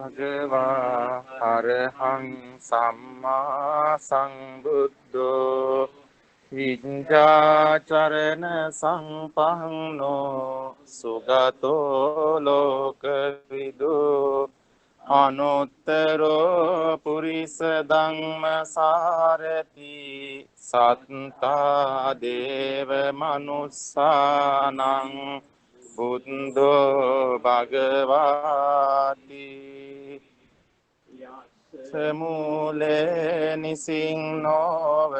භගවා අරහං සම්මා සම්බුද්ධෝ විඤ්ඤාචරණ සංපන්නෝ සුගතෝ ලෝකවිදු අනුත්තරෝ පුරිස ධම්මසාරති සත්තා දේව මනුස්සානං බුද්ධෝ භගවාති සමූලේ නිසින්නෝව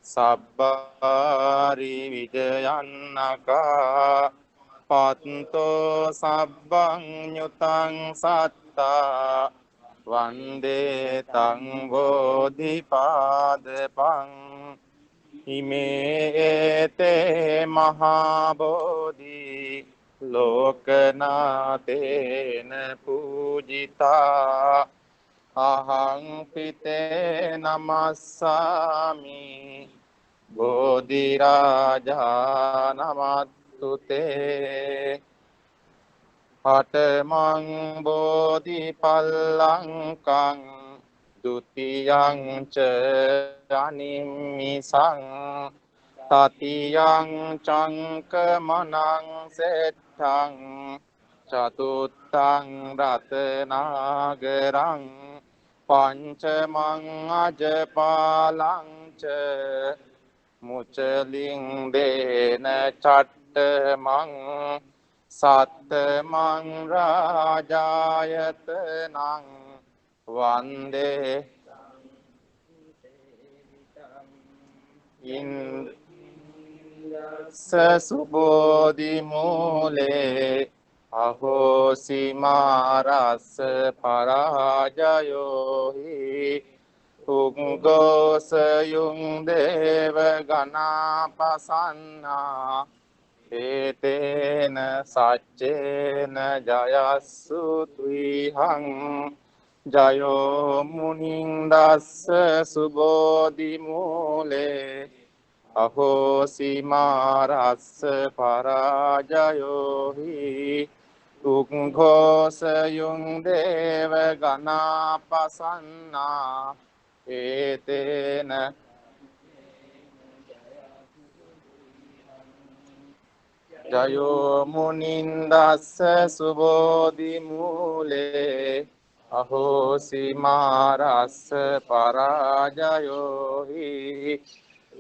සබ්බාරි විජයන්නකා පත්තෝ සබ්බං nyutang සත්තා වන්දේ තං බෝධිපාදපං ඉමේතේ මහා බෝධි ලෝකනාතේන පූජිතා අහං පිතේ නමස්සාමි බෝධි රාජා නමත්තුතේ පඨමං බෝධි පල්ලංකං ဒုတိယං ච අනිම්මිසං තතියං චංකමනං සෙට්ඨං චතුත්තං රතනාගරං පංචමං අජපාලං ච මුචලින් දේන චට්ඨමං සත්තමං රාජායතනං වන්දේ ඉන්දස්ස සුබෝධි මූලේ අහෝසි මාරස්ස පරාජයෝ හි උග්ගෝසයුං දේව ගණාපසන්නා ඒතේන සච්චේන ජයස්සු තුයිහං ජයෝ මුනින්දස්ස සුබෝධි මූලේ අහෝසි මාරස්ස පරාජයෝ හි උග්ඝෝසයුං දේව ගණාපසන්නා ඒතේන ජයෝ මුනින්දස්ස සුබෝධි මූලේ අහෝසි මාරස්ස පරාජයෝ හි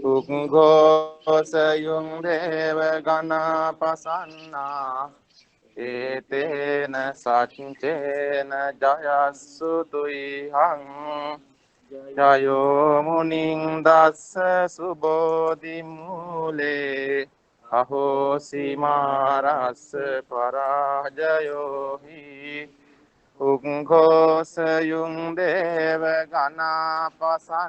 උග්ඝෝසයුං දේව ගණාපසන්නා ඒතේන සච්චේන ජයස්සු තුයිහං ජයෝ මුනින්දස්ස සුබෝධි මූලේ අහෝසි මාරස්ස පරාජයෝ හි උග්ඝෝසයුං දේව ගණාපසන්නා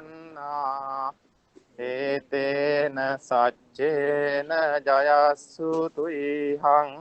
ඒතේන සච්චේන ජයස්සු තුයිහං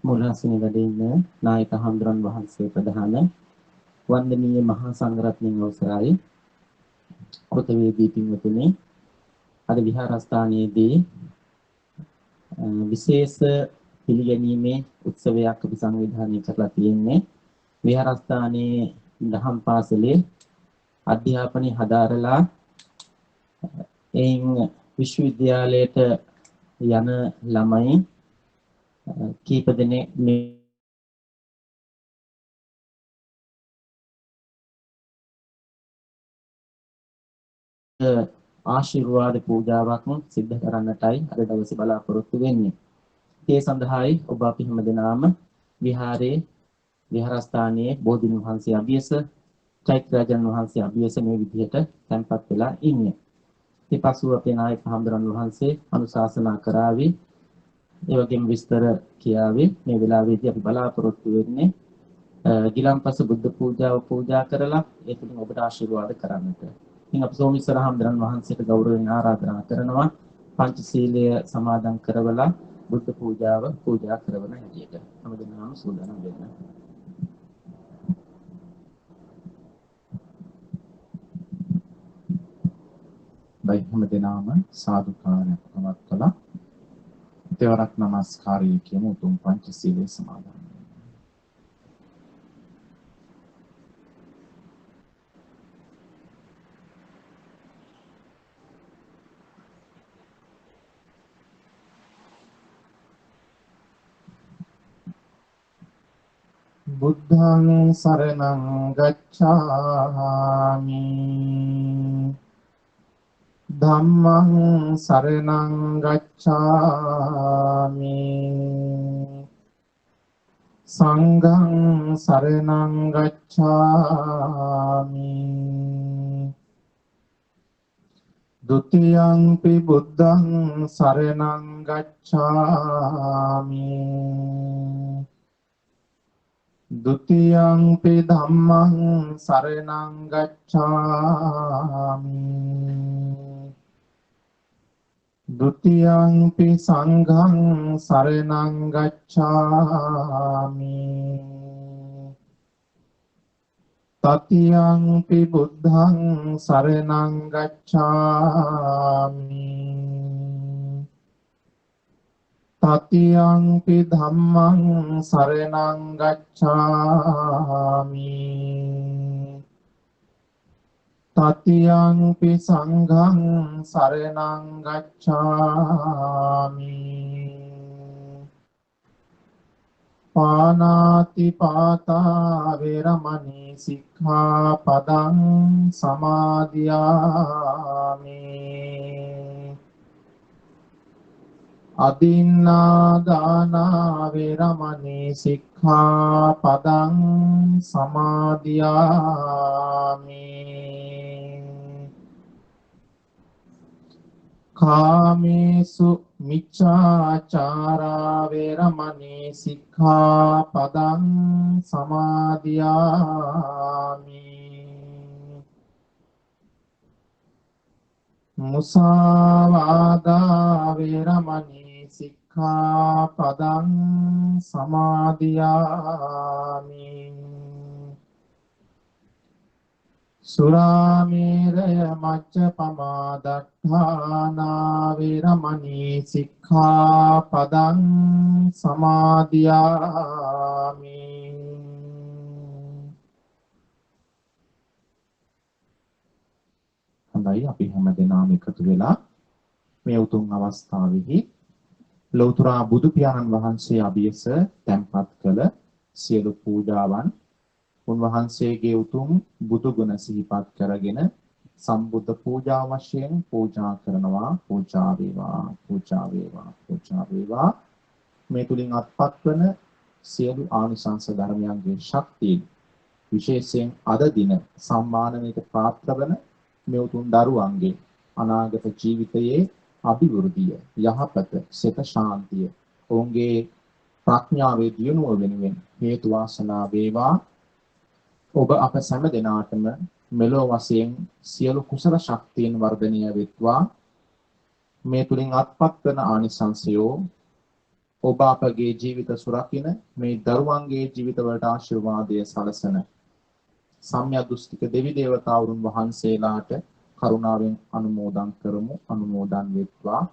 මුලාසනේ වැඩ ඉන්න නායක හඳුරන් වහන්සේ ප්‍රධාන වන්දනීය මහා සංඝරත්නයන් අවසරයි කෘතවේදී පින්වතුනි අද විහාරස්ථානයේදී විශේෂ පිළිගැනීමේ උත්සවයක් අපි සංවිධානය කරලා තියෙන්නේ විහාරස්ථානයේ දහම් පාසලේ අධ්‍යාපනය හදාරලා එයින් විශ්වවිද්‍යාලයට යන ළමයි කීප දෙනෙක් මේ ආශිර්වාද පූජාවක් සිද්ධ කරන්නටයි අද දවසේ බලාපොරොත්තු වෙන්නේ. ඒ සඳහායි ඔබ අපි හැමදෙනාම විහාරයේ විහාරස්ථානයේ බෝධින් වහන්සේ අභියස චෛත්‍යරාජන් වහන්සේ අභියස මේ විදිහට තැන්පත් වෙලා ඉන්නේ. ඊට පසුව අපේ නායක හඳුරන් වහන්සේ අනුශාසනා කරાવી ඒ වගේම විස්තර කියාවේ මේ වෙලාවේදී අපි බලාපොරොත්තු වෙන්නේ ගිලන්පස බුද්ධ පූජාව පූජා කරලා ඒ තුලින් ඔබට ආශිර්වාද කරන්නට. ඉතින් අපි සෝමිස්සර හඳුරන් වහන්සේට ගෞරවයෙන් ආරාධනා කරනවා පංචශීලය සමාදන් කරවලා බුද්ධ පූජාව පූජා කරන හැටියට. හැමදෙනාම සූදානම් වෙන්න. බයි හැමදෙනාම සාදුකාරයක් පවත්වලා තෙවරක් නමස්කාරය කියමු උතුම් පංචශීලයේ සමාදන්. බුද්ධං සරණං ගච්ඡාමි ධම්මං සරණං ගච්ඡාමි සංඝං සරණං ගච්ඡාමි ဒုတိယံ පි බුද්ධං සරණං ගච්ඡාමි ဒုတိယံ පි ධම්මං සරණං ගච්ඡාමි ဒုတိယံ පි සංඝං සරණං ගච්ඡාමි တတိယံ පි බුද්ධං සරණං ගච්ඡාමි တတိယံ පි ධම්මං සරණං ගච්ඡාමි တတိယံ පි සංඝං සරණං ගච්ඡාමි පානාති පාතා වේරමණී සික්ඛාපදං සමාදියාමි අදින්නා දානා වේරමණී සික්ඛාපදං සමාදියාමි කාමේසු මිච්ඡාචාරා වේරමණී සික්ඛාපදං සමාදියාමි මුසාවාදා වේරමණී සික්ඛාපදං සමාදියාමි සුරාමේරය මච්චපමා දට්ඨානා වේරමණී සික්ඛාපදං සමාදියාමි හොඳයි අපි හැමදෙනාම එකතු වෙලා මේ උතුම් අවස්ථාවේදී ලෞතර බුදු පියාණන් වහන්සේ අභියස තැන්පත් කළ සියලු පූජාවන් උන්වහන්සේගේ උතුම් බුදු ගුණ සිහිපත් කරගෙන සම්බුද්ධ පූජා වශයෙන් පූජා කරනවා. පූජා වේවා, පූජා වේවා, පූජා වේවා. මේ තුලින් අත්පත් වන සියලු ආනිසංස ධර්මයන්ගේ ශක්තිය විශේෂයෙන් අද දින සම්මානනයට පාත්‍ර වන මේ උතුම් දරුවන්ගේ අනාගත ජීවිතයේ අභිවෘද්ධිය, යහපත, සිත ශාන්තිය, ඔවුන්ගේ ප්‍රඥාවේ දියුණුව වෙනුවෙන් හේතු වාසනා වේවා. ඔබ අප සෑම දෙනාටම මෙලොව වශයෙන් සියලු කුසල ශක්තියන් වර්ධනය වෙත්වා. මේ තුලින් අත්පත් වන ආනිසංසයෝ ඔබ අපගේ ජීවිත සුරකින මේ දරුවන්ගේ ජීවිතවලට ආශිර්වාදය සලසන සම්‍යක් දෘෂ්ටික දෙවි දේවතාවුන් වහන්සේලාට කරුණාවෙන් අනුමෝදන් කරමු. අනුමෝදන් වෙත්වා.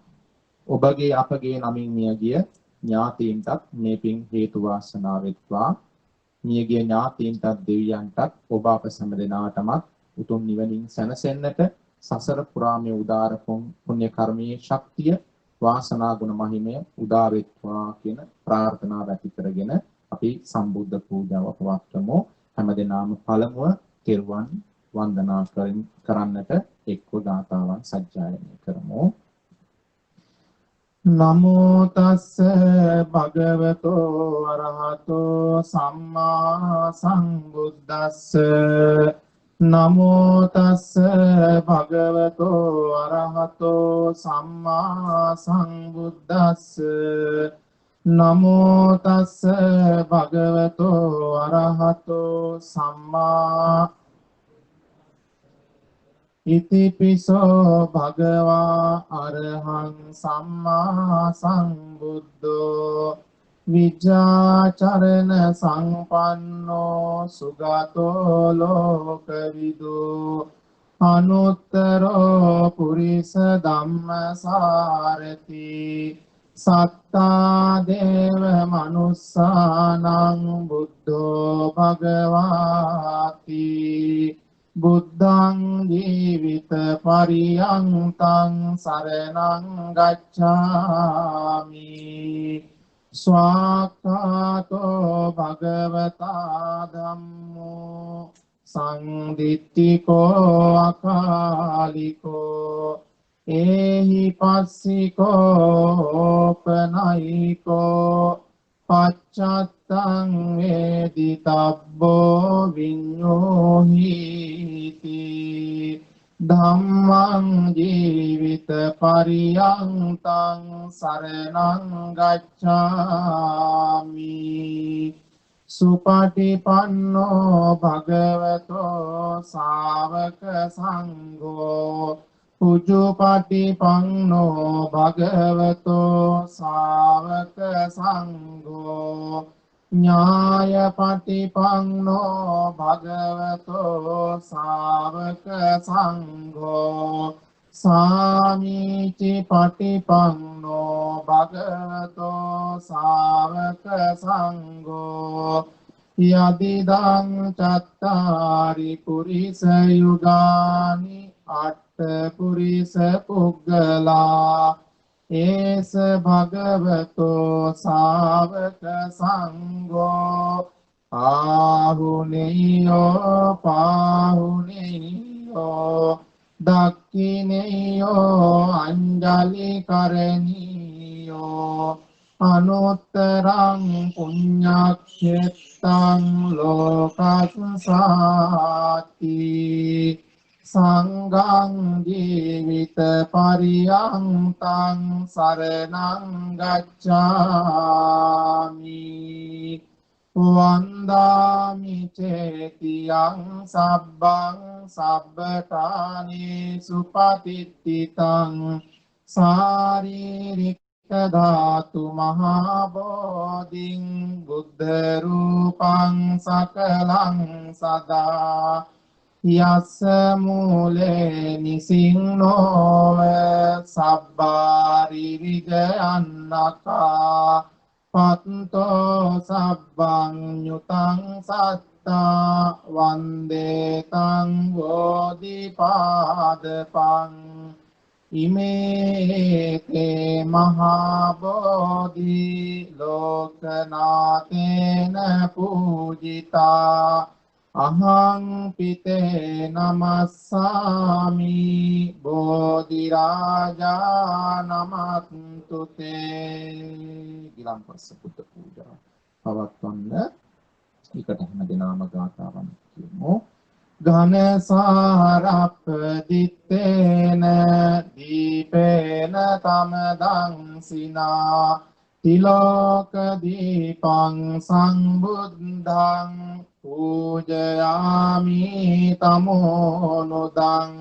ඔබගේ අපගේ නමින් මියගිය ඥාතීන්ටත් මේ පින් හේතු වාසනා වෙත්වා. මියගිය ඥාතීන්ටත් දෙවියන්ටත් ඔබ අප සෑම දෙනාටමත් උතුම් නිවනින් සැනසෙන්නට සසර පුරාමේ උදාර පුණ්‍ය කර්මයේ ශක්තිය වාසනා ගුණ මහිමය උදා වෙත්වා කියන ප්‍රාර්ථනාව ඇති කරගෙන අපි සම්බුද්ධ පූජාව පවත්වමු. හැමදෙනාම පළමුව තෙරුවන් වන්දනා කරන්නට එක්ව ගාථාවන් සජ්ජායනය කරමු. නමෝ තස්ස භගවතෝ අරහතෝ සම්මා සම්බුද්දස්ස නමෝ තස්ස භගවතෝ අරහතෝ සම්මා සම්බුද්දස්ස නමෝ තස්ස භගවතෝ අරහතෝ සම්මා ඉතිපිසෝ භගවා අරහං සම්මා සම්බුද්ධෝ විජ්ජාචරණ සංපන්නෝ සුගතෝ ලෝකවිදු අනුත්තරෝ පුරිස ධම්මසාරති සත්තා දේව මනුස්සානං බුද්ධෝ භගවාති බුද්ධං ජීවිත පරියන්තං සරණං ගච්ඡාමි ස්වාක්ඛාතෝ භගවතා ධම්මෝ සංදිත්තිකෝ අකාලිකෝ ඒහි පස්සිකෝ පනයිකෝ පච්චත්තං වේදිතබ්බෝ විඤ්ඤෝහිති ධම්මං ජීවිත පරියන්තං සරණං ගච්ඡාමි සුපටිපන්නෝ භගවතෝ ශාවක සංඝෝ උජුපටිපන්නෝ භගවතෝ ශාවක සංඝෝ ඥායපටිපන්නෝ භගවතෝ ශාවක සංඝෝ සාමීචි පටිපන්නෝ භගවතෝ ශාවක සංඝෝ යදිදං චත්තාරි පුරිස යුගානි අට්ඨ පුග්ගලා ඒස භගවතෝ ශාවක සංඝෝ පාහුනේයෝ පාහුනේයෝ දක්ඛිනේයෝ අංජලි කරණීයෝ අනුත්තරං පුඤ්ඤක්ඛෙත්තං ලෝකස්සාති සංඝං ජීවිත පරියන්තං සරණං ගච්ඡාමි වන්දාමි චේතියං සබ්බං සබ්බකානේ සුපතිත්තිතං සාරීරික ධාතු මහා බෝධින් බුද්ධ රූපං සකලං සදා යස්ස මූලේ නිසින්නෝව සබ්බාරි විජයන්නකා පත්තෝ සබ්බං යුතං සත්තා වන්දේ තං බෝධිපාදපං ඉමේ තේ මහා බෝධි ලෝකනාතේන පූජිතා අහං පිතේ නමස්සාමි බෝධි රාජා නමන්තු තේ. ගිලම්පස්ස බුද්ධ පූජා පවත්වන්න එකට හැම දිනම ගාථාවන් කියමු. ඝන සාරප්පදිත්තේන දීපේන තමදං සිනා තිලෝක දීපං සම්බුද්ධං පූජයාමි තමෝනුදං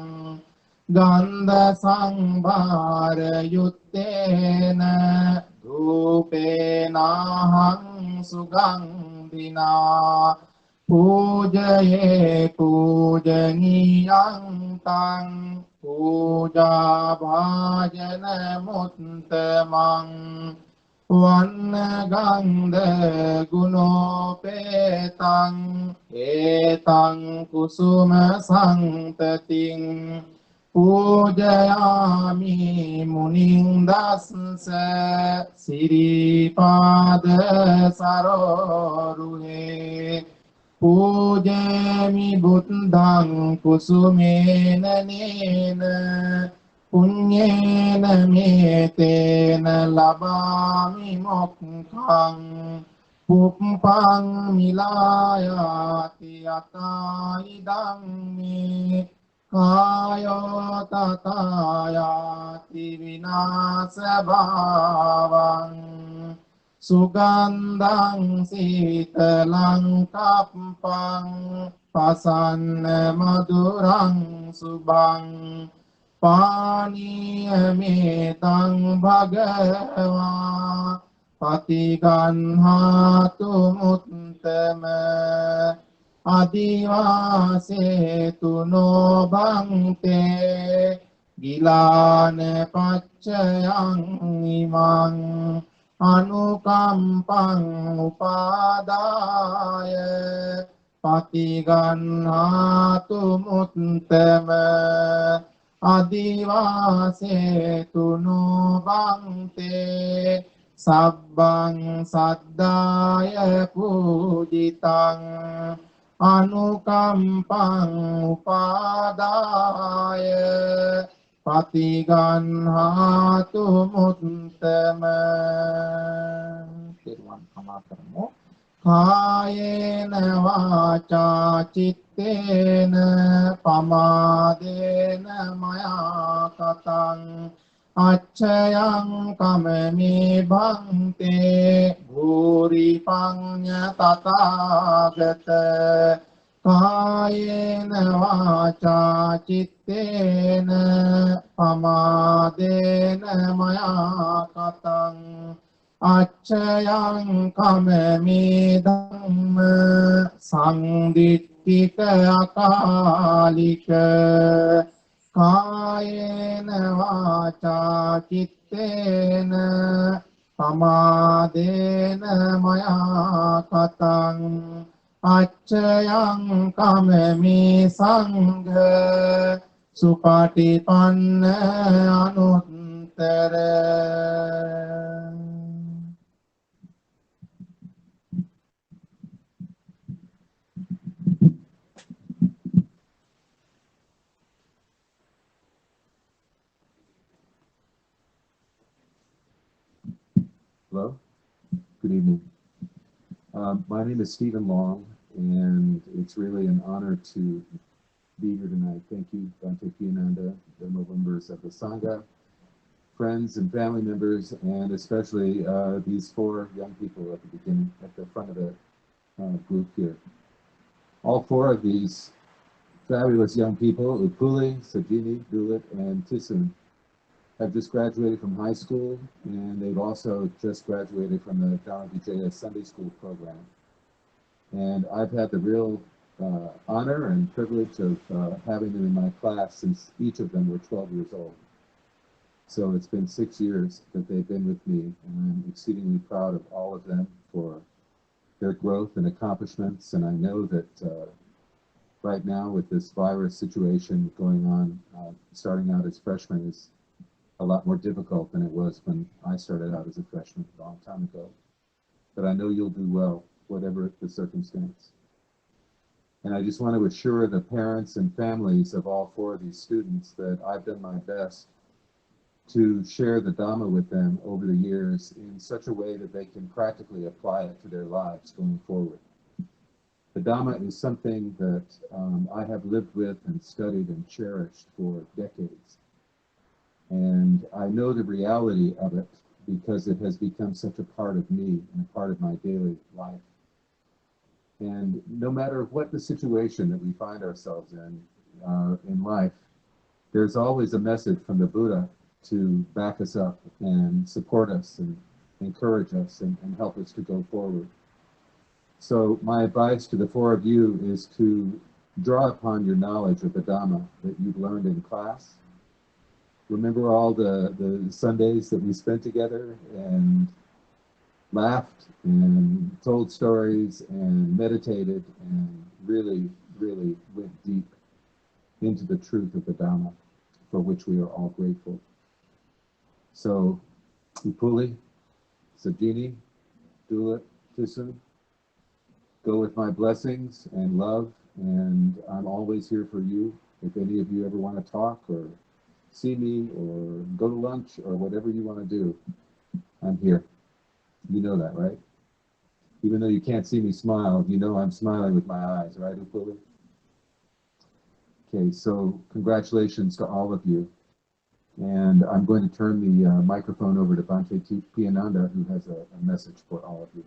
ගන්ධ සංභාර යුත්තේන ධූපේන තේනාහං සුගන්ධිනා පූජයේ පූජනීයං තං පූජා භාජන මුත්තමං වන්න ගන්ධ ගුණෝපේතං ඒතං කුසුම සම්තතින් පූජයාමි මුනිං දස්ස සිරිපාද සරෝරුහේ පූජේමි බුද්ධං කුසුමේන නේන පුඤ්ඤේන මේතේන ලබාමි මොක්ඛං පුප්පං මිලායාති අතායිදං මේ කායෝ තථායාති විනාශ භාවං සුගන්ධං සීතලං කප්පං පසන්න මధుරං සුභං පානීයමේතං භගවා පතිගන්හාතු මුත්තම අදිවාසේතු නොබන්තේ ගිලාන පච්චයං ඉමං අනුකම්පං උපාදාය පතිගන්හාතු මුත්තම අදිවාසේතු නොබන්තේ සබ්බං සද්දාය පූජිතං අනුකම්පං උපාදාය පතිගන්හාතු මුත්තම පිරුවන් කමා කරමු කායේන වාචා චිත්තේන පමාදේන මයා කතං අච්ඡයං කමමේ භන්තේ භූරි පඤ්ඤ තථාගත කායේන වාචා චිත්තේන පමාදේන මයා කතං අච්ඡයං කමමේ ධම්ම සංදිට්ඨික අකාලික කායේන වාචා චිත්තේන පමාදේන මයා කතං අච්ඡයං කමමේ සංඝ සුපටිපන්න අනුත්තර Hello, good evening. My name is Stephen Long, and it's really an honor to be here tonight. Thank you, Dante Piananda, the members of the Sangha, friends and family members, and especially these four young people at the beginning, at the front of the group here. All four of these fabulous young people, Upuli, Sajini, Dulit, and Tisun, have just graduated from high school, and they've also just graduated from the Dharma Vijaya Sunday School program. And I've had the real honor and privilege of having them in my class since each of them were 12 years old. So it's been 6 years that they've been with me, and I'm exceedingly proud of all of them for their growth and accomplishments. And I know that right now with this virus situation going on, starting out as freshmen is a lot more difficult than it was when I started out as a freshman a long time ago. But I know you'll do well, whatever the circumstance. And I just want to assure the parents and families of all four of these students that I've done my best to share the Dhamma with them over the years in such a way that they can practically apply it to their lives going forward. The Dhamma is something that I have lived with and studied and cherished for decades. And I know the reality of it because it has become such a part of me and a part of my daily life. And no matter what the situation that we find ourselves in life, there's always a message from the Buddha to back us up and support us encourage us and help us to go forward. So my advice to the four of you is to draw upon your knowledge of the Dhamma that you've learned in class. Remember all the Sundays that we spent together and laughed and told stories and meditated and really, really went deep into the truth of the Dhamma, for which we are all grateful. So, Upuli, Sajini, Dula, Tisun, go with my blessings and love, and I'm always here for you. If any of you ever want to talk or see me or go to lunch or whatever you want to do, I'm here. You know that, right? Even though you can't see me smile, you know I'm smiling with my eyes, right, Upuli? Okay, so congratulations to all of you. And I'm going to turn the microphone over to Bhante Piyananda, who has a message for all of you.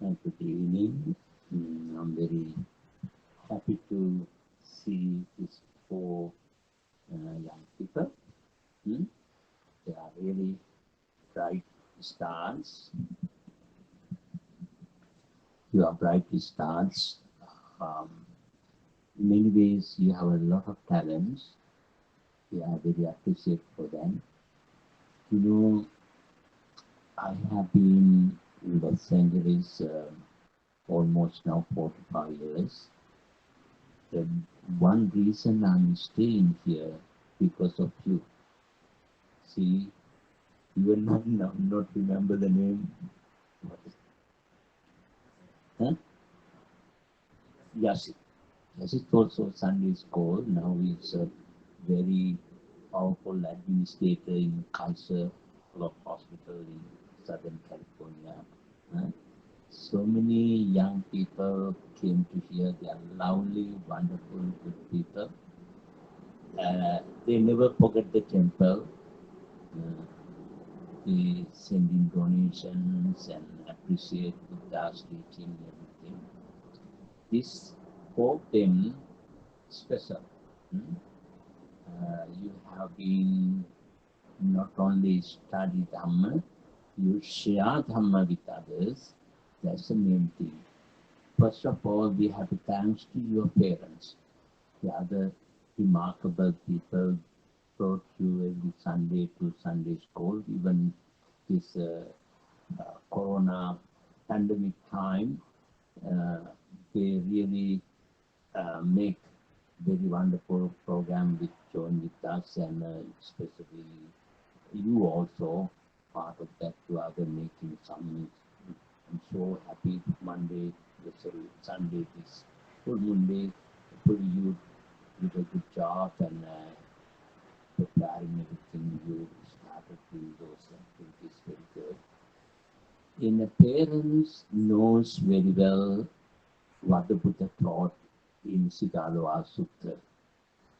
Good evening. I'm very happy to see these four young people. They are really bright stars. You are bright stars. In many ways, you have a lot of talents. We are very appreciative for them. You know, I have been in Los Angeles almost now 45 years. The one reason I'm staying here because of you. See, you will not remember the name. What is it? Huh? Yasik. Yasik also Sunday school. Now he's a very powerful administrator in Kaiser Hospital in Southern California. So many young people came to here. They are lovely, wonderful, good people. They never forget the temple. They send in donations and appreciate Buddha's teaching and everything. This for them special. You have been not only study Dhamma, you share Dhamma with others. That's the main thing. First of all, we have to thanks to your parents. The other remarkable people brought you every Sunday to Sunday school. Even this Corona pandemic time, they really make very wonderful program with join with us, and especially you also part of that. You are making some. I'm so happy Monday, sorry, Sunday, this full Monday, you did a good job and preparing everything. You started doing those activities very good. And the parents knows very well what the Buddha taught in Sigalova Sutta.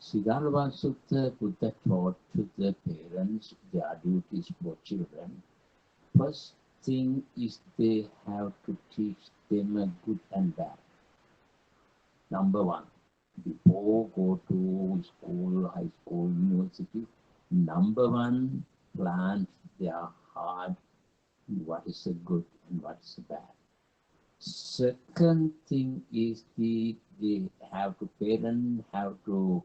Sigalova Sutta, Buddha taught to the parents their duties for children. First thing is they have to teach them a good and bad. Number one, before go to school, high school, university, number one, plant their heart what is a good and what is a bad. Second thing is they have to parents have to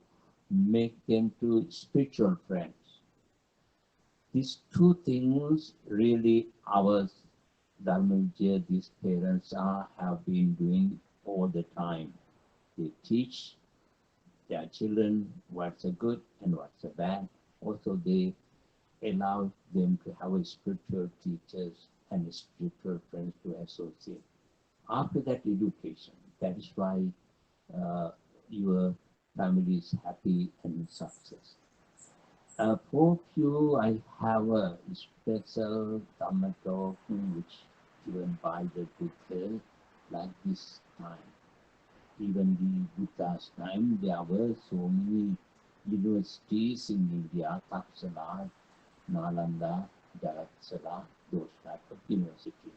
make them to spiritual friends. These two things really our Dharmavijaya, these parents have been doing all the time. They teach their children what's a good and what's a bad. Also, they allow them to have a spiritual teachers and spiritual friends to associate. After that, education. That is why your family is happy and success. For you, I have a special Dhamma talk which given by the Buddha like this time. Even the Buddha's time, there were so many universities in India, Taksala, Nalanda, Dharatsala, those type of universities.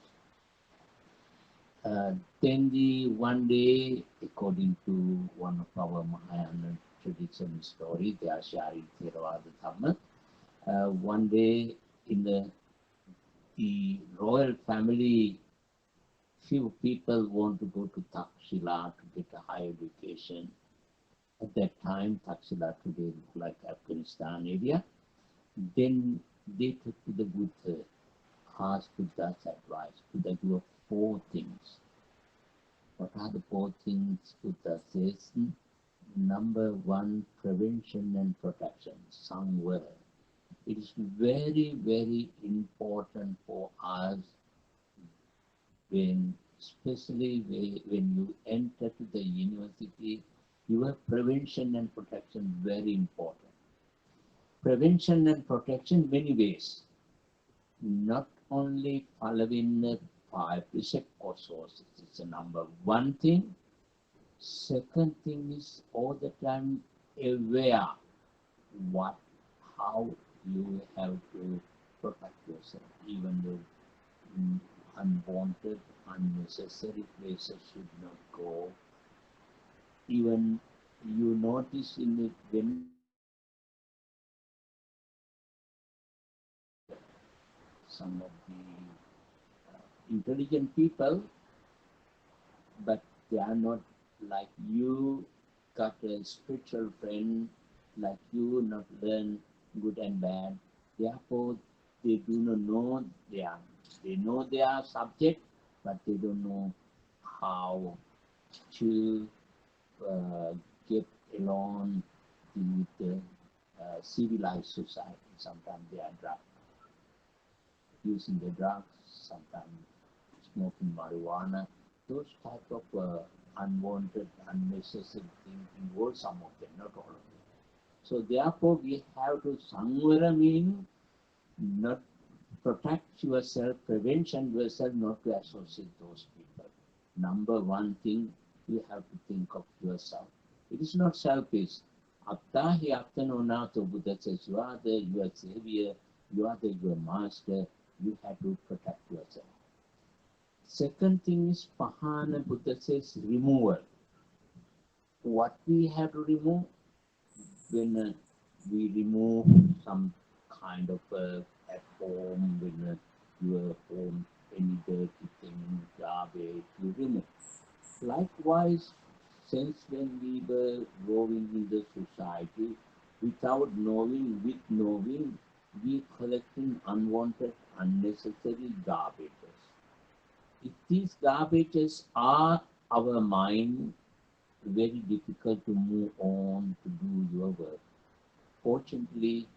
Then one day, according to one of our Mahayana tradition story, they are sharing Theravada Dhamma. One day in the royal family, few people want to go to Takshila to get a higher education. At that time, Takshila today looked like Afghanistan area. Then they took to the Buddha, asked Buddha's advice. Buddha gave four things. What are the four things Buddha says? Number one, prevention and protection, samvara. It is very, very important for us when, especially when you enter to the university, your prevention and protection very important. Prevention and protection many ways. Not only following the five precept or sources. It's a number one thing. Second thing is all the time aware what how you have to protect yourself, even though unwanted, unnecessary places should not go. Even you notice in it when some of the intelligent people, but they are not like you, got a spiritual friend like you, not learn good and bad. Therefore, they do not know they know their subject, but they don't know how to get along with the civilized society. Sometimes they are using the drugs, sometimes smoking marijuana. Those type of unwanted, unnecessary things involve some of them, not all of them. So therefore, we have to samvara mean not protect yourself, prevention yourself, not to associate those people. Number one thing, you have to think of yourself. It is not selfish. Attahi Aptanonato, Buddha says, you are your savior, you are your master, you have to protect yourself. Second thing is Pahana, Buddha says, removal. What we have to remove? When we remove some kind of at home, when your home, any dirty thing, garbage, you remove. Likewise, since when we were growing in the society, without knowing, with knowing, we collecting unwanted, unnecessary garbages. If these garbages are our mind, very difficult to move on to do your work. Fortunately,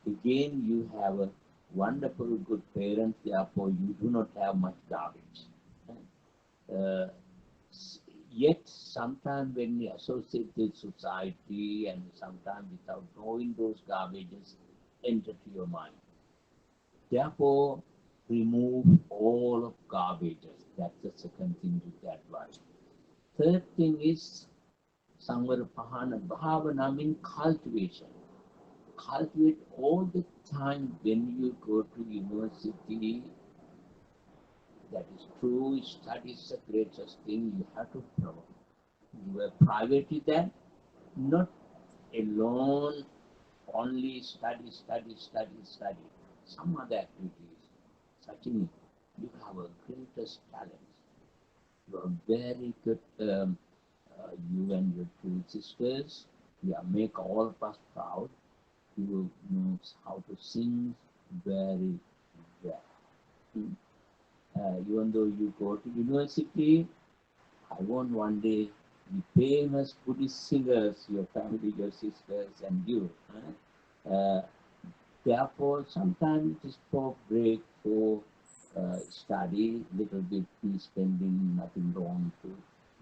again, you have a wonderful, good parents, therefore, you do not have much garbage. Uh, Yet, sometimes when we associate with society and sometimes without knowing those garbages enter to your mind. Therefore, remove all of garbages. That's the second thing to advise. Third thing is Samvara Pahana Bhavana means cultivation. Cultivate all the time when you go to university. That is true. Study is the greatest thing. You have to promote. You are private that, not alone, only study, study, study, study. Some other activities. Sachini, you have a greatest talent. You are very good. You and your two sisters, you make all of us proud. You know how to sing very well. Even though you go to university, I want one day the famous Buddhist singers, your family, your sisters, and you. Therefore, sometimes it is for break, for study, little bit be spending, nothing wrong to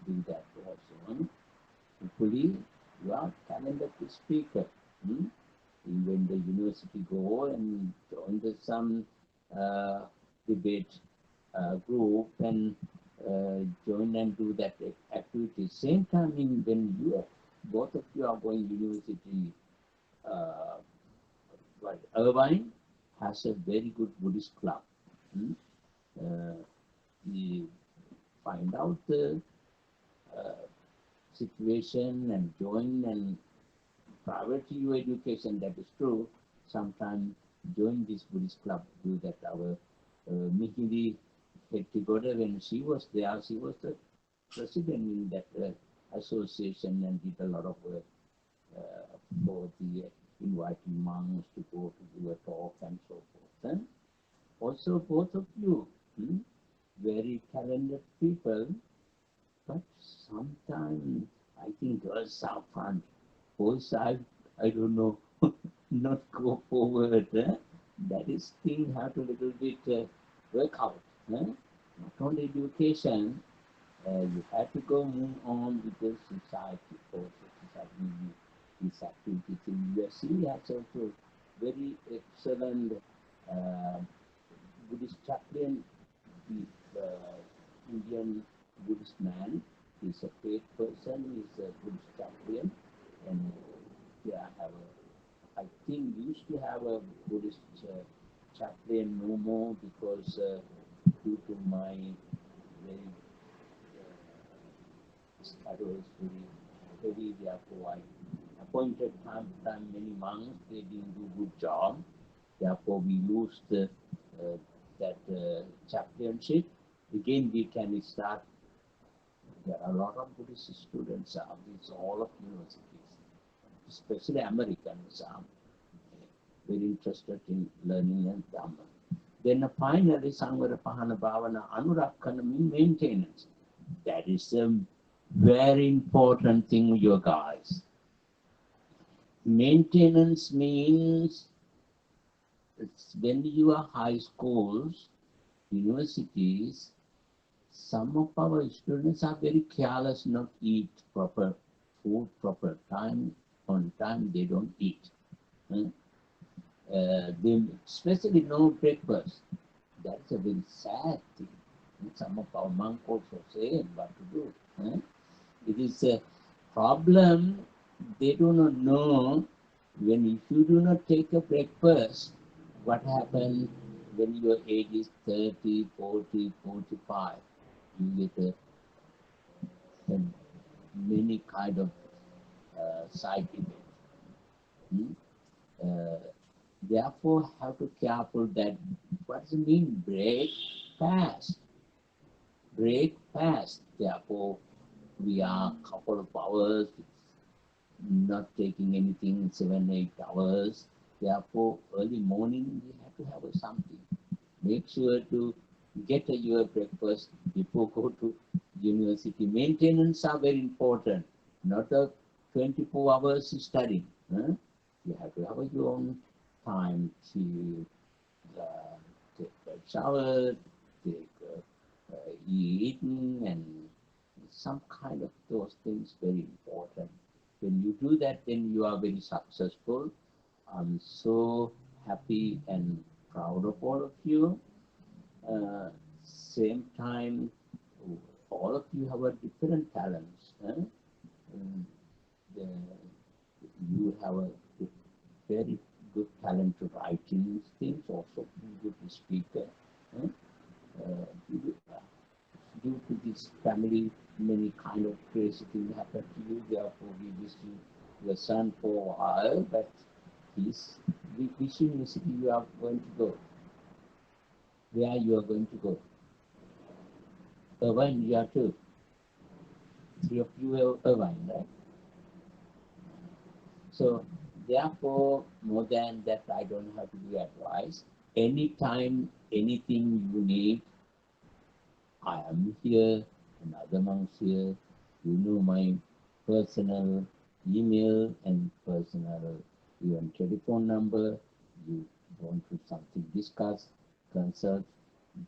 do that also. Hopefully, you are talented speaker. When the university go and join some uh, debate group and join and do that activity. Same time, when you both of you are going university, uh, but Irvine has a very good Buddhist club. We find out the uh, situation and join and priority your education, that is true. Sometimes join this Buddhist club, do that. Our Mihiri Hettigoda, when she was there, she was the president in that association and did a lot of work for the inviting monks to go to do a talk and so forth. And also both of you, very talented people, but sometimes I think girls are fun. Boys, I don't know, not go forward. That is thing have to little bit work out. Not only education, you have to go move on with the society also. Society, these activities in USC has also very excellent Buddhist chaplain, the Indian Buddhist man. He's a faith person, he's a Buddhist chaplain, and yeah, I think used to have a Buddhist chaplain no more because due to my very schedule is very heavy, therefore I appointed time many monks, they didn't do good job, therefore we lose the that chaplainship. Again we can start. There are a lot of Buddhist students are these all of universities, especially Americans are very interested in learning and Dhamma. Then finally, Sangvara Pahana Bhavana Anurakkana means maintenance. That is a very important thing, you guys. Maintenance means it's when you are high schools, universities, some of our students are very careless, not eat proper food, proper time, on time they don't eat. They especially no breakfast. That's a very sad thing. And some of our monks also say what to do. It is a problem. They do not know when if you do not take a breakfast, what happens when your age is 30, 40, 45. You get a many kind of side effects. Therefore, have to careful that what does it mean? Break fast. Break fast. Therefore, we are a couple of hours, not taking anything 7-8 hours. Therefore, early morning we have to have something. Make sure to get your breakfast before go to university. Maintenance are very important. Not a 24 hours studying. You have to have your own time to take a shower, take eating, and some kind of those things very important. When you do that, then you are very successful. I'm so happy and proud of all of you. Same time, all of you have a different talents. You have a very good talent to writing things, also good speaker. Due to this family, many kind of crazy things happen to you. Therefore, we wish you your son for a while, but which university you are going to go? Where you are going to go? Irvine, you are too. 3 of you are Irvine, right? So, therefore, more than that, I don't have to give advice. Anytime, anything you need, I am here, and other monks here. You know my personal email and personal even telephone number. You want to something discuss, consult,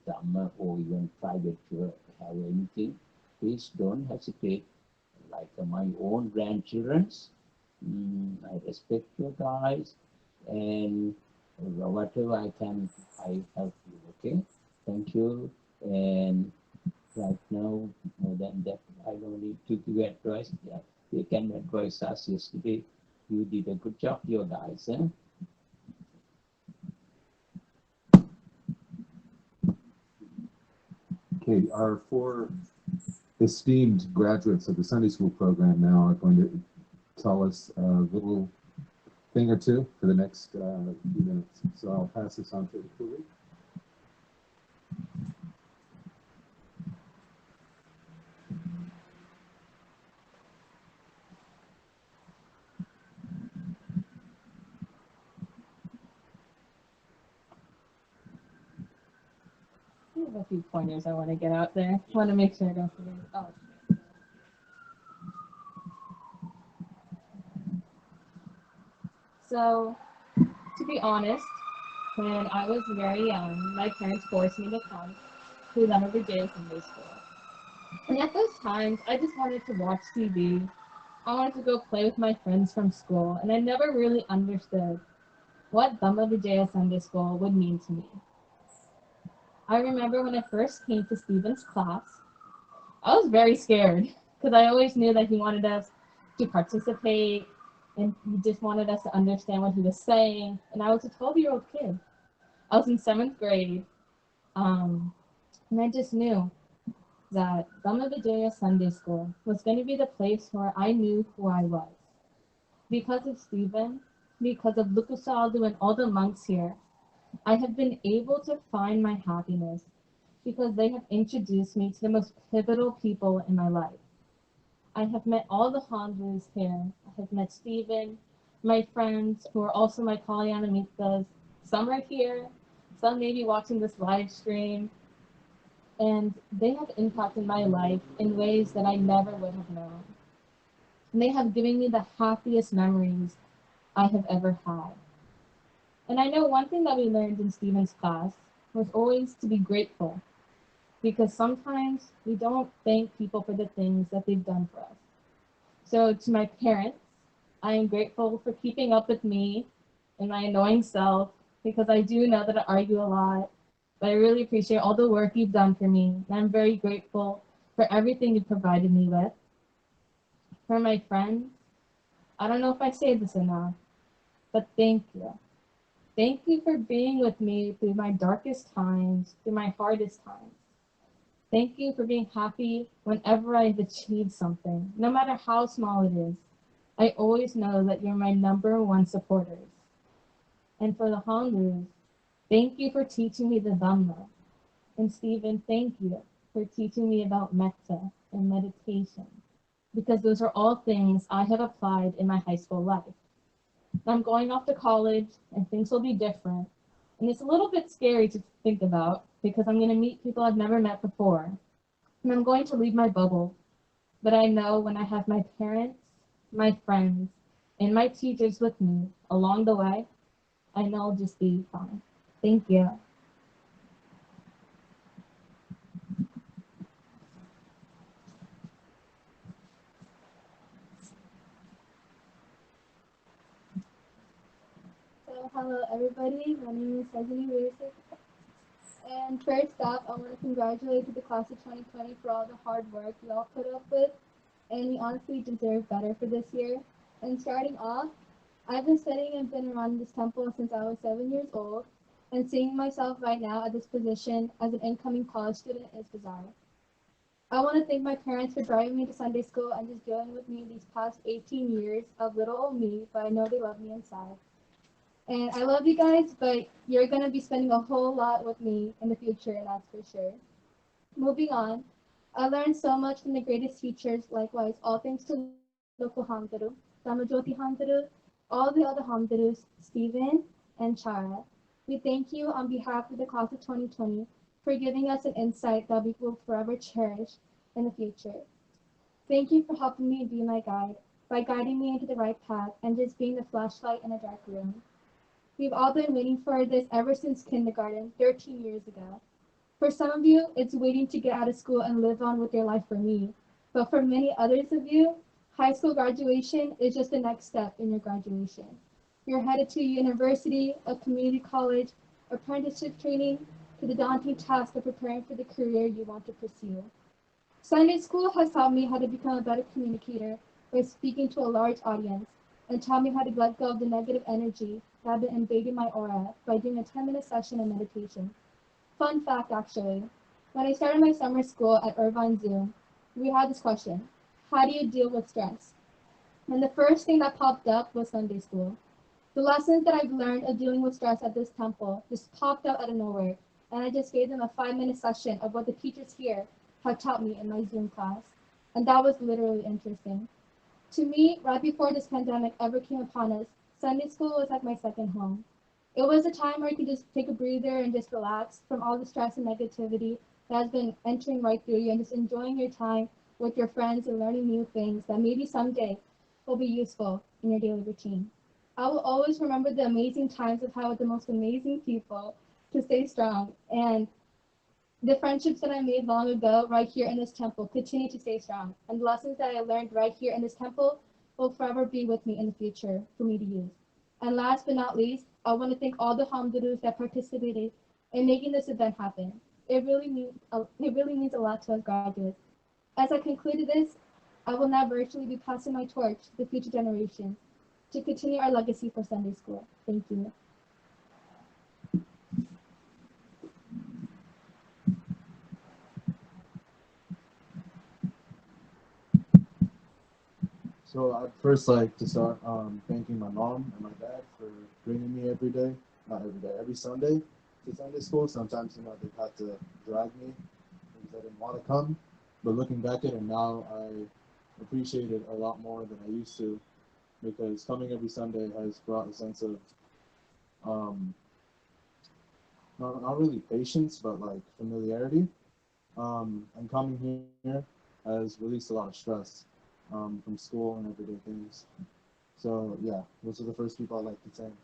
Dhamma, or even private to have anything, please don't hesitate. Like my own grandchildren's, I respect you guys, and whatever I can, I help you. Okay, thank you. And right now, more than that, I don't need to give advice. Yeah, they can advise us. Yesterday, you did a good job, you guys. Okay, our 4 esteemed graduates of the Sunday School program now are going to tell us a little thing or two for the next few minutes. So I'll pass this on to Kuli. I have a few pointers I want to get out there. Want to make sure I don't forget. Oh. So, to be honest, when I was very young, my parents forced me to come to Lama Vijaya Sunday School. And at those times, I just wanted to watch TV. I wanted to go play with my friends from school, and I never really understood what Dhamma Vijaya Sunday School would mean to me. I remember when I first came to Stephen's class, I was very scared because I always knew that he wanted us to participate and he just wanted us to understand what he was saying. And I was a 12-year-old kid. I was in 7th grade, and I just knew that Dhamma Vijaya Sunday School was going to be the place where I knew who I was. Because of Stephen, because of Lukusaldu and all the monks here, I have been able to find my happiness because they have introduced me to the most pivotal people in my life. I have met all the Handus here. I have met Stephen, my friends who are also my Kalyana Mitras. Some are here, some may be watching this live stream, and they have impacted my life in ways that I never would have known. And they have given me the happiest memories I have ever had. And I know one thing that we learned in Stephen's class was always to be grateful, because sometimes we don't thank people for the things that they've done for us. So to my parents, I am grateful for keeping up with me and my annoying self, because I do know that I argue a lot, but I really appreciate all the work you've done for me, and I'm very grateful for everything you've provided me with. For my friends, I don't know if I say this enough, but thank you. Thank you for being with me through my darkest times, through my hardest times. Thank you for being happy whenever I've achieved something, no matter how small it is. I always know that you're my #1 supporters. And for the Hindus, thank you for teaching me the Dhamma. And Stephen, thank you for teaching me about metta and meditation, because those are all things I have applied in my high school life. I'm going off to college and things will be different. And it's a little bit scary to think about because I'm going to meet people I've never met before. And I'm going to leave my bubble. But I know when I have my parents, my friends, and my teachers with me along the way, I know I'll just be fine. Thank you. So hello everybody, my name is Sajini Virusik. And first off, I want to congratulate the class of 2020 for all the hard work you all put up with, and we honestly deserve better for this year. And starting off, I've been studying and been around this temple since I was 7 years old, and seeing myself right now at this position as an incoming college student is bizarre. I want to thank my parents for driving me to Sunday school and just dealing with me these past 18 years of little old me, but I know they love me inside. And I love you guys, but you're going to be spending a whole lot with me in the future, and that's for sure. Moving on, I learned so much from the greatest teachers, likewise, all thanks to local Hamdaru, Damajoti Hamdaru, all the other Hamdarus, Stephen and Chara. We thank you on behalf of the class of 2020 for giving us an insight that we will forever cherish in the future. Thank you for helping me be my guide, by guiding me into the right path and just being the flashlight in a dark room. We've all been waiting for this ever since kindergarten, 13 years ago. For some of you, it's waiting to get out of school and live on with your life for me. But for many others of you, high school graduation is just the next step in your graduation. You're headed to university, a community college, apprenticeship training, to the daunting task of preparing for the career you want to pursue. Sunday school has taught me how to become a better communicator by speaking to a large audience, and taught me how to let go of the negative energy that had been invading my aura by doing a 10-minute session of meditation. Fun fact, actually, when I started my summer school at Irvine Zoo, we had this question: how do you deal with stress? And the first thing that popped up was Sunday school. The lessons that I've learned of dealing with stress at this temple just popped out of nowhere, and I just gave them a 5-minute session of what the teachers here have taught me in my Zoom class. And that was literally interesting. To me, right before this pandemic ever came upon us, Sunday school was like my second home. It was a time where you could just take a breather and just relax from all the stress and negativity that has been entering right through you and just enjoying your time with your friends and learning new things that maybe someday will be useful in your daily routine. I will always remember the amazing times I've had with the most amazing people to stay strong, and the friendships that I made long ago right here in this temple continue to stay strong, and the lessons that I learned right here in this temple will forever be with me in the future for me to use. And last but not least, I want to thank all the Hamdurus that participated in making this event happen. It really means a lot to us graduates. As I conclude this, I will now virtually be passing my torch to the future generations to continue our legacy for Sunday School. Thank you. So I'd first like to start thanking my mom and my dad for bringing me every day, not every day, every Sunday to Sunday school. Sometimes, they've had to drag me because I didn't want to come. But looking back at it now, I appreciate it a lot more than I used to, because coming every Sunday has brought a sense of not really patience, but like familiarity. And coming here has released a lot of stress from school and everyday things. So yeah, those are the first people I'd like to thank.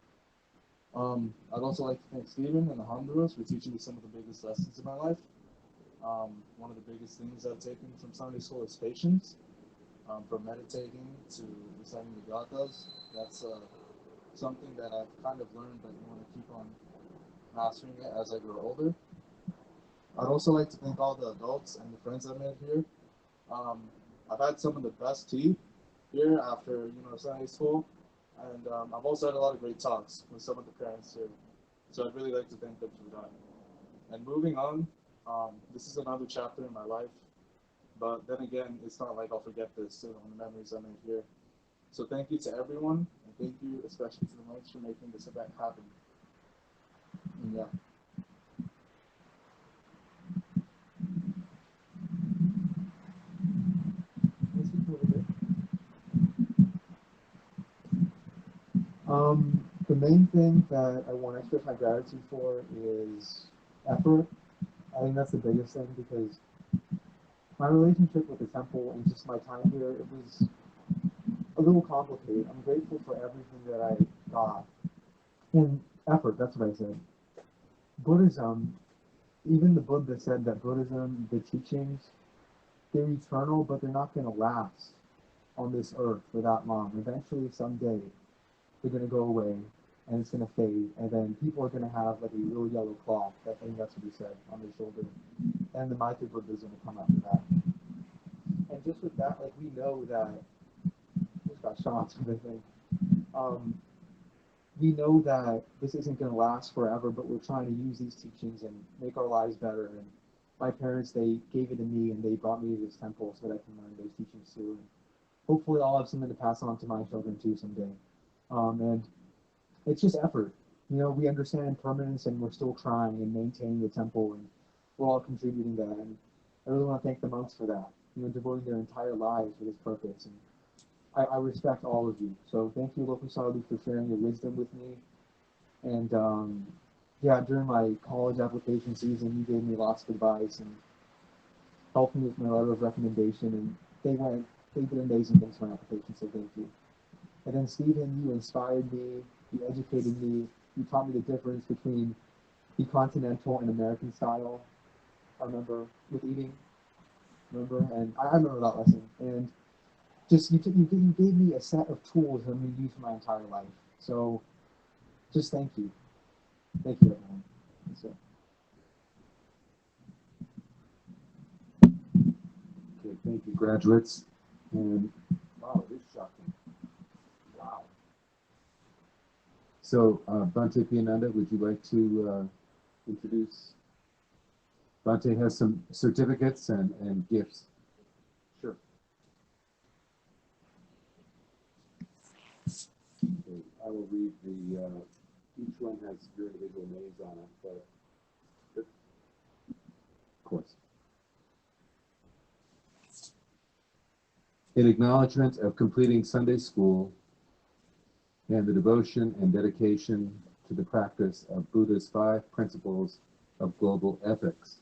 I'd also like to thank Stephen and the Honduras for teaching me some of the biggest lessons in my life. One of the biggest things I've taken from Sunday school is patience. From meditating to reciting the gathas, that's something that I've kind of learned, but you want to keep on mastering it as I grow older. I'd also like to thank all the adults and the friends I made here. I've had some of the best tea here after Sunday school, and I've also had a lot of great talks with some of the parents here. So I'd really like to thank them for that. And moving on, this is another chapter in my life, but then again, it's not like I'll forget this on the memories I made here. So thank you to everyone, and thank you especially to the Knights for making this event happen. And yeah. The main thing that I want to express my gratitude for is effort. I think that's the biggest thing, because my relationship with the temple and just my time here, it was a little complicated. I'm grateful for everything that I got. And effort, that's what I said. Buddhism, even the Buddha said that Buddhism, the teachings, they're eternal, but they're not going to last on this earth for that long. Eventually, someday, they're going to go away, and it's going to fade, and then people are going to have like a real yellow cloth, I think that's what he said, on their shoulder, and the Maitri Buddha is going to come after that. And just with that, like, we know that, just got shots with the thing, we know that this isn't going to last forever, but we're trying to use these teachings and make our lives better. And my parents, they gave it to me, and they brought me to this temple so that I can learn those teachings too. And hopefully I'll have something to pass on to my children too someday. And it's just effort. We understand impermanence, and we're still trying and maintaining the temple, and we're all contributing that. And I really want to thank the monks for that, devoting their entire lives for this purpose. And I respect all of you. So thank you, Local Sadhu, for sharing your wisdom with me. And yeah, during my college application season, you gave me lots of advice and helped me with my letter of recommendation. And they did amazing things for my application, so thank you. And then Stephen, you inspired me, you educated me, you taught me the difference between the continental and American style. I remember with eating, and I remember that lesson. And just you gave me a set of tools that I'm going to use for my entire life. So just thank you everyone. That's it. Okay, thank you, graduates. And wow, it is shocking. Wow. So, Bhante Piyananda, would you like to introduce? Bhante has some certificates and gifts. Sure. Okay. I will read the, each one has your individual names on it, but of course. In acknowledgement of completing Sunday school and the devotion and dedication to the practice of Buddha's 5 principles of global ethics,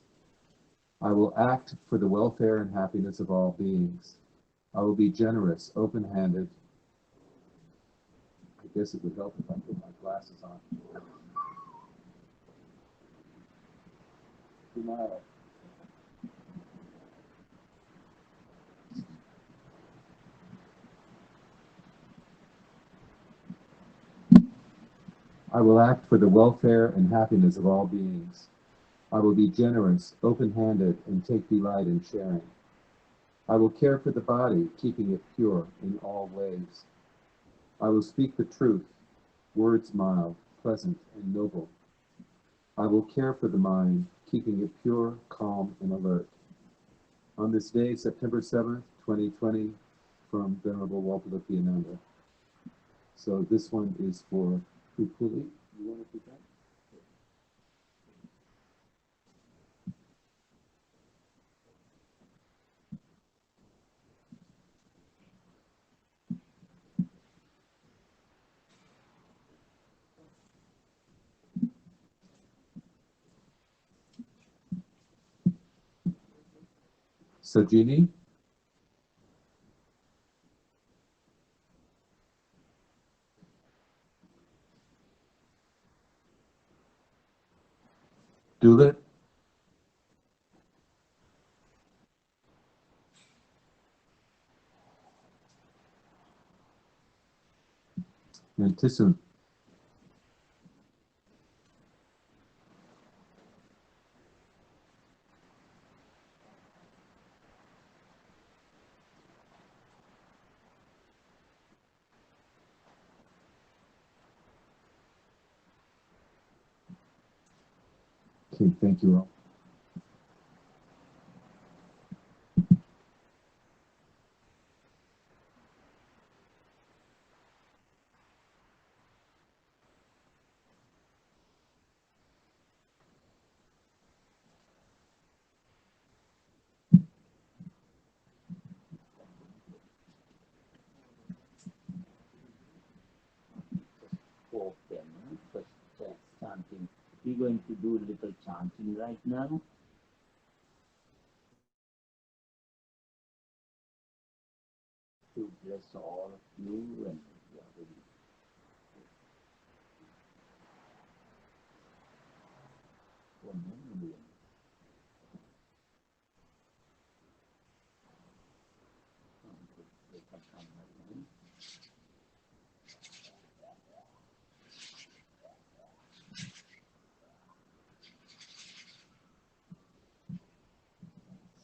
I will act for the welfare and happiness of all beings. I will be generous, open-handed. I guess it would help if I put my glasses on. Tomorrow. I will act for the welfare and happiness of all beings. I will be generous, open-handed, and take delight in sharing. I will care for the body, keeping it pure in all ways. I will speak the truth, words mild, pleasant, and noble. I will care for the mind, keeping it pure, calm, and alert. On this day, September 7th, 2020, from Venerable Walpurgisnath. So this one is for Kukuli. You want to do that? Sajini. Dulit. And Tisun. Okay, thank you all. For them, first chanting. We're going to do a little chanting right now. To bless all of you and your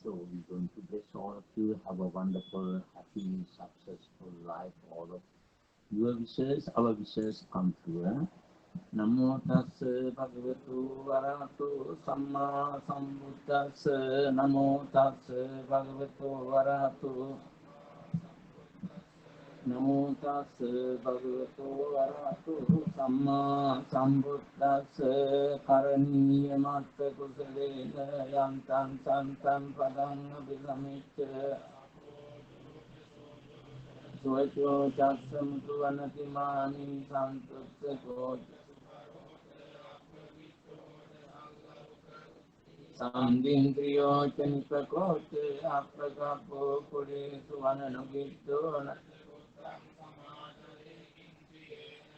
So we're going to bless all of you. Have a wonderful, happy, successful life. All of your wishes, our wishes come true. Namo tassa bhagavato arahato samma sambuddhassa. Namo tassa bhagavato arahato. Namo tassa bhagavato arahato samma sambuddhassa. Karaniya matta kusalena yantam santam padang abhisamicca. Socho chassam tu anatimani santutsa kocha. Samdindriyo chanipakote aprakapo kure suvananugito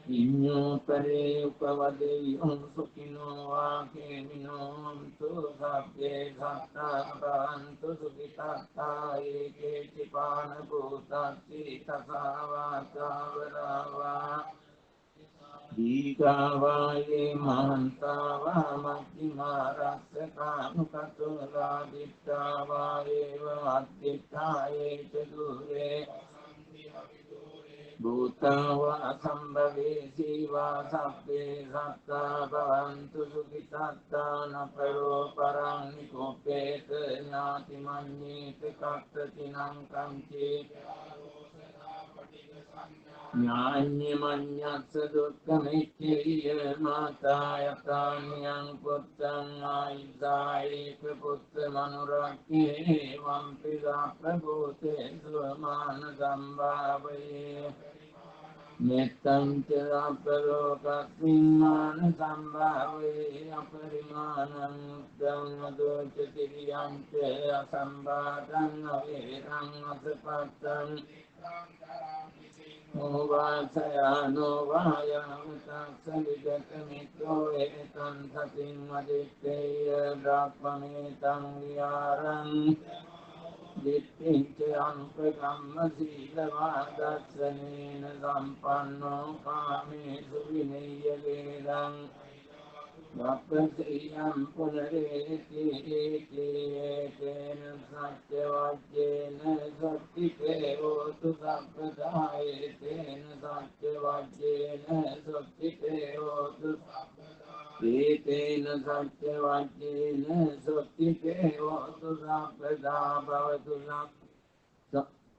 Inyo pare upavade yung sukino vake minomtu sabde satta bhavantu sukitata eke chipana bhutati tasavata varava Dīgāvāye mahantavā maddhimārasya kānukatulā dittavāye vāddhitāye ca dure Bhūtāvā sambhavē sīvā sabbhe sattā bhavantu sukitattā naparo parang nikopeta ñāti maññete kattatinam kamche ඥාඤ්ඤමඤ්ඤස්ස දුක්ඛමිච්ඡේය මාතා යතානියං පුත්තං ආයිසායේක පුත්ත මනුරක්ඛේ වම්පි සාප්පභූතේ සුමාන සම්භාවයේ මෙත්තං ච අපලෝකස්මින්මාන සම්භාවේ අපරිමාණං උද්දං අදෝච තිරියං ච අසම්බාධං අවේරං අසපත්තං ඕවාසයානෝ වායාමතස්ස විගතමිත්‍රෝ ඒතං සතින් අදිත්තේය බ්‍රහ්මමේතං විහාරං දිට්ඨිංච අනුපකම්ම සීලවාදස්සනේන සම්පන්නෝ කාමේසු විනය්‍යවේදං වප්පසීයං පුනරේති ඒතේන සත්‍ය වජ්ජේන සත්‍තිකේ හෝතු සම්පදායේතේන සත්‍ය වජ්ජේන සත්‍තිකේ හෝතු ඒතේන සත්‍ය වජ්ජේන සත්‍තිකේ හෝතු සම්පදා භවතු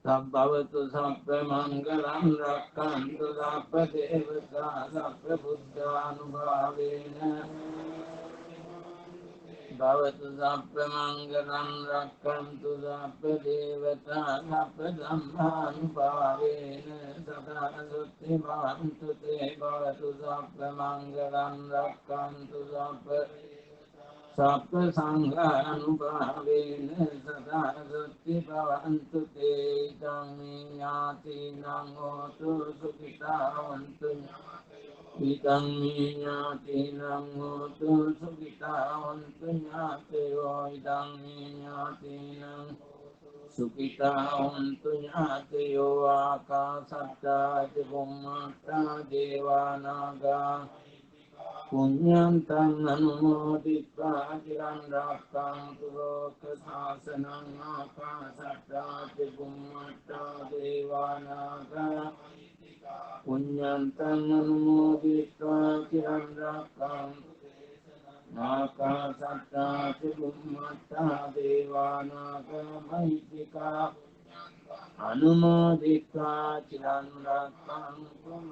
සම්භවතු සම්ප මංගලං රක්ඛන්තු සම්ප දේවතා සම්ප බුද්ධානුභාවේන භවතු සම්ප මංගලං රක්ඛන්තු සම්ප දේවතා සම්ප ධම්මානුභාවේන සදා සුත්ති භවන්තු තේ භවතු සම්ප මංගලං රක්ඛන්තු සම්ප සප්ප සංඝානුභාවේන සදා සුත්ති භවන්තු තේ ධම්මේ ඥාතිනං හෝතු සුඛිතා වന്തു ඉදං මේ ඥාතිනං හෝතු සුඛිතා වന്തു ඥාතයෝ ඉදං මේ ඥාතිනං සුඛිතා වന്തു ඥාතයෝ ආකාසත්තා ච බුම්මත්තා දේවානාගා පුඤ්ඤන්තං අනුමෝදිत्वा චිරන් රක්ඛන්තු ලෝක ශාසනං ආකාශත්තා ච බුම්මත්තා දේවානාගා පුඤ්ඤන්තං අනුමෝදිत्वा චිරන් රක්ඛන්තු ආකාශත්තා ච බුම්මත්තා දේවානාගා මහිත්‍තිකා අනුමෝදිत्वा චිරන් රක්ඛන්තු